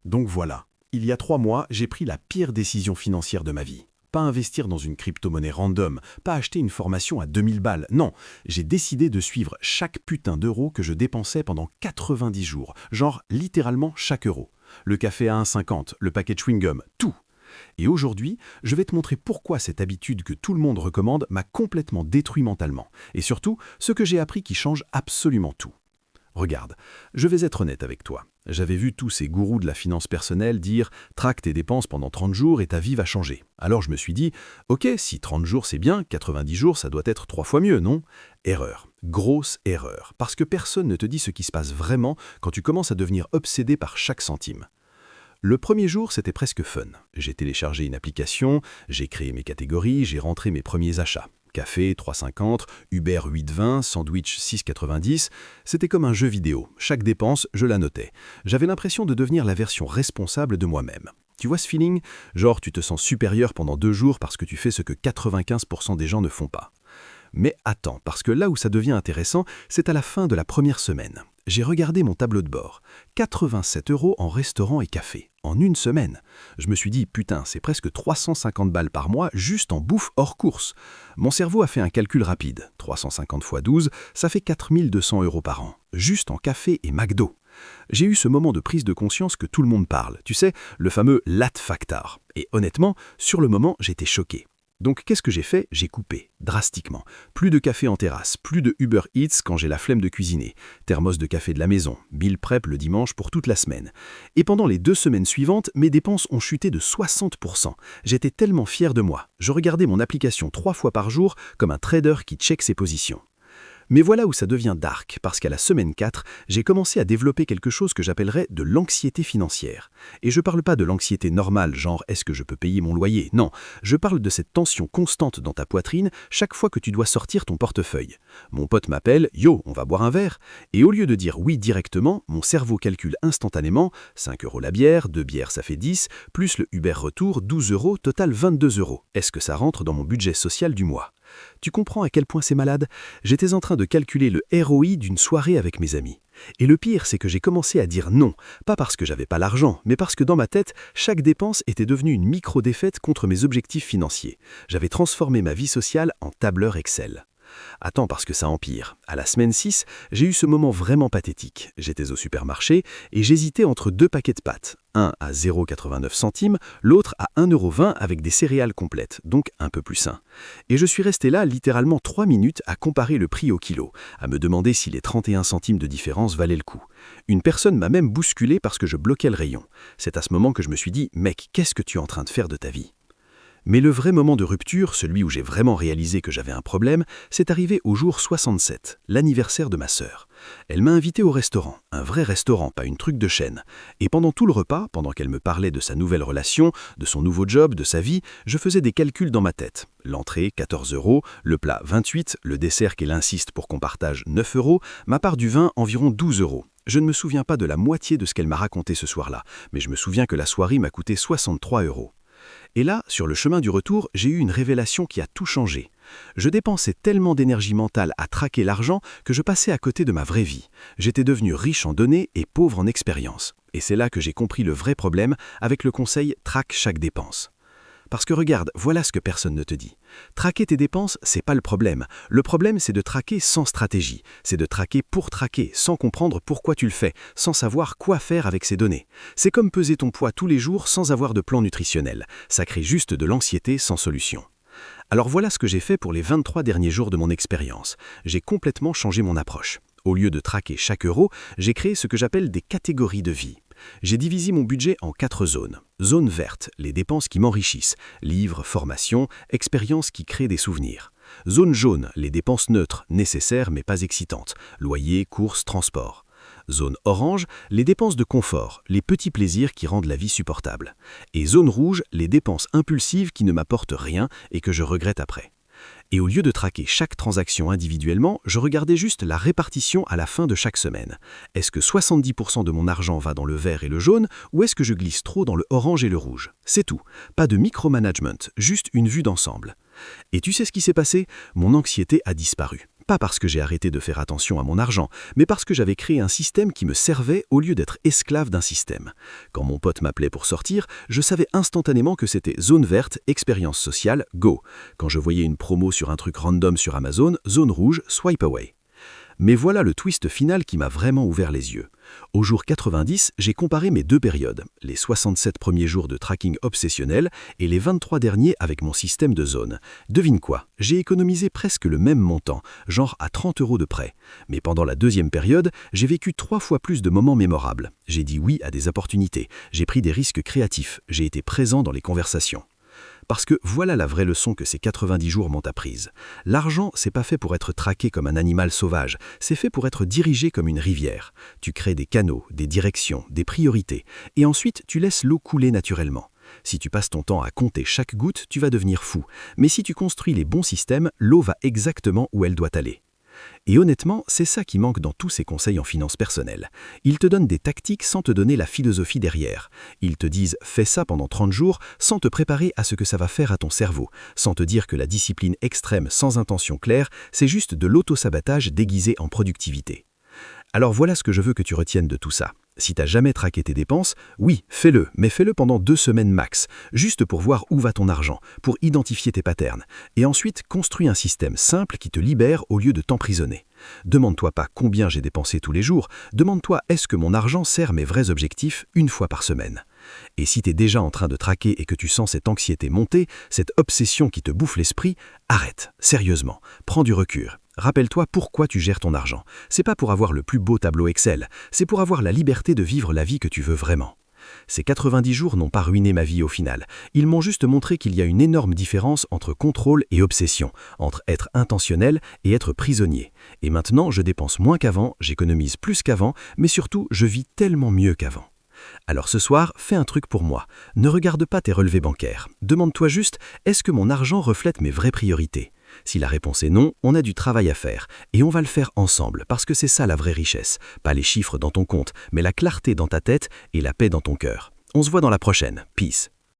Donc voilà, il y a 3 mois, j'ai pris la pire décision financière de ma vie. Pas investir dans une crypto-monnaie random, pas acheter une formation à 2000 balles, non, j'ai décidé de suivre chaque putain d'euro que je dépensais pendant 90 jours, genre littéralement chaque euro. Le café à 1,50, le paquet de chewing-gum, tout. Et aujourd'hui, je vais te montrer pourquoi cette habitude que tout le monde recommande m'a complètement détruit mentalement. Et surtout, ce que j'ai appris qui change absolument tout. Regarde, je vais être honnête avec toi. J'avais vu tous ces gourous de la finance personnelle dire « traque tes dépenses pendant 30 jours et ta vie va changer ». Alors je me suis dit « ok, si 30 jours c'est bien, 90 jours ça doit être 3 fois mieux, non ?» Erreur, grosse erreur, parce que personne ne te dit ce qui se passe vraiment quand tu commences à devenir obsédé par chaque centime. Le premier jour, c'était presque fun. J'ai téléchargé une application, j'ai créé mes catégories, j'ai rentré mes premiers achats. Café 3,50, Uber 8,20, sandwich 6,90. C'était comme un jeu vidéo. Chaque dépense, je la notais. J'avais l'impression de devenir la version responsable de moi-même. Tu vois ce feeling? Genre tu te sens supérieur pendant 2 jours parce que tu fais ce que 95% des gens ne font pas. Mais attends, parce que là où ça devient intéressant, c'est à la fin de la première semaine. J'ai regardé mon tableau de bord. 87 € en restaurant et café, en une semaine. Je me suis dit, putain, c'est presque 350 balles par mois juste en bouffe hors course. Mon cerveau a fait un calcul rapide. 350 x 12, ça fait 4200 € par an, juste en café et McDo. J'ai eu ce moment de prise de conscience que tout le monde parle, tu sais, le fameux lat factor. Et honnêtement, sur le moment, j'étais choqué. Donc qu'est-ce que j'ai fait? J'ai coupé, drastiquement. Plus de café en terrasse, plus de Uber Eats quand j'ai la flemme de cuisiner, thermos de café de la maison, meal prep le dimanche pour toute la semaine. Et pendant les 2 semaines suivantes, mes dépenses ont chuté de 60%. J'étais tellement fier de moi. Je regardais mon application 3 fois par jour comme un trader qui check ses positions. Mais voilà où ça devient dark, parce qu'à la semaine 4, j'ai commencé à développer quelque chose que j'appellerais de l'anxiété financière. Et je parle pas de l'anxiété normale, genre « est-ce que je peux payer mon loyer ?» Non, je parle de cette tension constante dans ta poitrine chaque fois que tu dois sortir ton portefeuille. Mon pote m'appelle « Yo, on va boire un verre ?» Et au lieu de dire oui directement, mon cerveau calcule instantanément « 5 € la bière, 2 bières ça fait 10, plus le Uber retour, 12 €, total 22 €. Est-ce que ça rentre dans mon budget social du mois ?» Tu comprends à quel point c'est malade? J'étais en train de calculer le ROI d'une soirée avec mes amis. Et le pire, c'est que j'ai commencé à dire non, pas parce que j'avais pas l'argent, mais parce que dans ma tête, chaque dépense était devenue une micro-défaite contre mes objectifs financiers. J'avais transformé ma vie sociale en tableur Excel. Attends, parce que ça empire. À la semaine 6, j'ai eu ce moment vraiment pathétique. J'étais au supermarché et j'hésitais entre 2 paquets de pâtes. Un à 0,89 centimes, l'autre à 1,20 € avec des céréales complètes, donc un peu plus sain. Et je suis resté là littéralement 3 minutes à comparer le prix au kilo, à me demander si les 31 centimes de différence valaient le coup. Une personne m'a même bousculé parce que je bloquais le rayon. C'est à ce moment que je me suis dit « Mec, qu'est-ce que tu es en train de faire de ta vie ?» Mais le vrai moment de rupture, celui où j'ai vraiment réalisé que j'avais un problème, c'est arrivé au jour 67, l'anniversaire de ma sœur. Elle m'a invité au restaurant, un vrai restaurant, pas une truc de chaîne. Et pendant tout le repas, pendant qu'elle me parlait de sa nouvelle relation, de son nouveau job, de sa vie, je faisais des calculs dans ma tête. L'entrée, 14 €, le plat, 28, le dessert qu'elle insiste pour qu'on partage, 9 €, ma part du vin, environ 12 €. Je ne me souviens pas de la moitié de ce qu'elle m'a raconté ce soir-là, mais je me souviens que la soirée m'a coûté 63 €. Et là, sur le chemin du retour, j'ai eu une révélation qui a tout changé. Je dépensais tellement d'énergie mentale à traquer l'argent que je passais à côté de ma vraie vie. J'étais devenu riche en données et pauvre en expérience. Et c'est là que j'ai compris le vrai problème avec le conseil « traque chaque dépense ». Parce que regarde, voilà ce que personne ne te dit. Traquer tes dépenses, c'est pas le problème. Le problème, c'est de traquer sans stratégie. C'est de traquer pour traquer, sans comprendre pourquoi tu le fais, sans savoir quoi faire avec ces données. C'est comme peser ton poids tous les jours sans avoir de plan nutritionnel. Ça crée juste de l'anxiété sans solution. Alors voilà ce que j'ai fait pour les 23 derniers jours de mon expérience. J'ai complètement changé mon approche. Au lieu de traquer chaque euro, j'ai créé ce que j'appelle des catégories de vie. J'ai divisé mon budget en 4 zones. Zone verte, les dépenses qui m'enrichissent, livres, formations, expériences qui créent des souvenirs. Zone jaune, les dépenses neutres, nécessaires mais pas excitantes, loyer, courses, transport. Zone orange, les dépenses de confort, les petits plaisirs qui rendent la vie supportable. Et zone rouge, les dépenses impulsives qui ne m'apportent rien et que je regrette après. Et au lieu de traquer chaque transaction individuellement, je regardais juste la répartition à la fin de chaque semaine. Est-ce que 70% de mon argent va dans le vert et le jaune, ou est-ce que je glisse trop dans le orange et le rouge? C'est tout. Pas de micromanagement, juste une vue d'ensemble. Et tu sais ce qui s'est passé? Mon anxiété a disparu. Pas parce que j'ai arrêté de faire attention à mon argent, mais parce que j'avais créé un système qui me servait au lieu d'être esclave d'un système. Quand mon pote m'appelait pour sortir, je savais instantanément que c'était zone verte, expérience sociale, go. Quand je voyais une promo sur un truc random sur Amazon, zone rouge, swipe away. Mais voilà le twist final qui m'a vraiment ouvert les yeux. Au jour 90, j'ai comparé mes deux périodes, les 67 premiers jours de tracking obsessionnel et les 23 derniers avec mon système de zone. Devine quoi, j'ai économisé presque le même montant, genre à 30 € de près. Mais pendant la deuxième période, j'ai vécu 3 fois plus de moments mémorables. J'ai dit oui à des opportunités, j'ai pris des risques créatifs, j'ai été présent dans les conversations. Parce que voilà la vraie leçon que ces 90 jours m'ont apprise. L'argent, c'est pas fait pour être traqué comme un animal sauvage, c'est fait pour être dirigé comme une rivière. Tu crées des canaux, des directions, des priorités, et ensuite tu laisses l'eau couler naturellement. Si tu passes ton temps à compter chaque goutte, tu vas devenir fou. Mais si tu construis les bons systèmes, l'eau va exactement où elle doit aller. Et honnêtement, c'est ça qui manque dans tous ces conseils en finances personnelles. Ils te donnent des tactiques sans te donner la philosophie derrière. Ils te disent « fais ça pendant 30 jours » sans te préparer à ce que ça va faire à ton cerveau, sans te dire que la discipline extrême sans intention claire, c'est juste de l'auto-sabotage déguisé en productivité. Alors voilà ce que je veux que tu retiennes de tout ça. Si t'as jamais traqué tes dépenses, oui, fais-le, mais fais-le pendant 2 semaines max, juste pour voir où va ton argent, pour identifier tes patterns. Et ensuite, construis un système simple qui te libère au lieu de t'emprisonner. Demande-toi pas combien j'ai dépensé tous les jours, demande-toi est-ce que mon argent sert mes vrais objectifs une fois par semaine. Et si t'es déjà en train de traquer et que tu sens cette anxiété monter, cette obsession qui te bouffe l'esprit, arrête, sérieusement, prends du recul. Rappelle-toi pourquoi tu gères ton argent. C'est pas pour avoir le plus beau tableau Excel, c'est pour avoir la liberté de vivre la vie que tu veux vraiment. Ces 90 jours n'ont pas ruiné ma vie au final. Ils m'ont juste montré qu'il y a une énorme différence entre contrôle et obsession, entre être intentionnel et être prisonnier. Et maintenant, je dépense moins qu'avant, j'économise plus qu'avant, mais surtout, je vis tellement mieux qu'avant. Alors ce soir, fais un truc pour moi. Ne regarde pas tes relevés bancaires. Demande-toi juste, est-ce que mon argent reflète mes vraies priorités ? Si la réponse est non, on a du travail à faire. Et on va le faire ensemble, parce que c'est ça la vraie richesse. Pas les chiffres dans ton compte, mais la clarté dans ta tête et la paix dans ton cœur. On se voit dans la prochaine. Peace.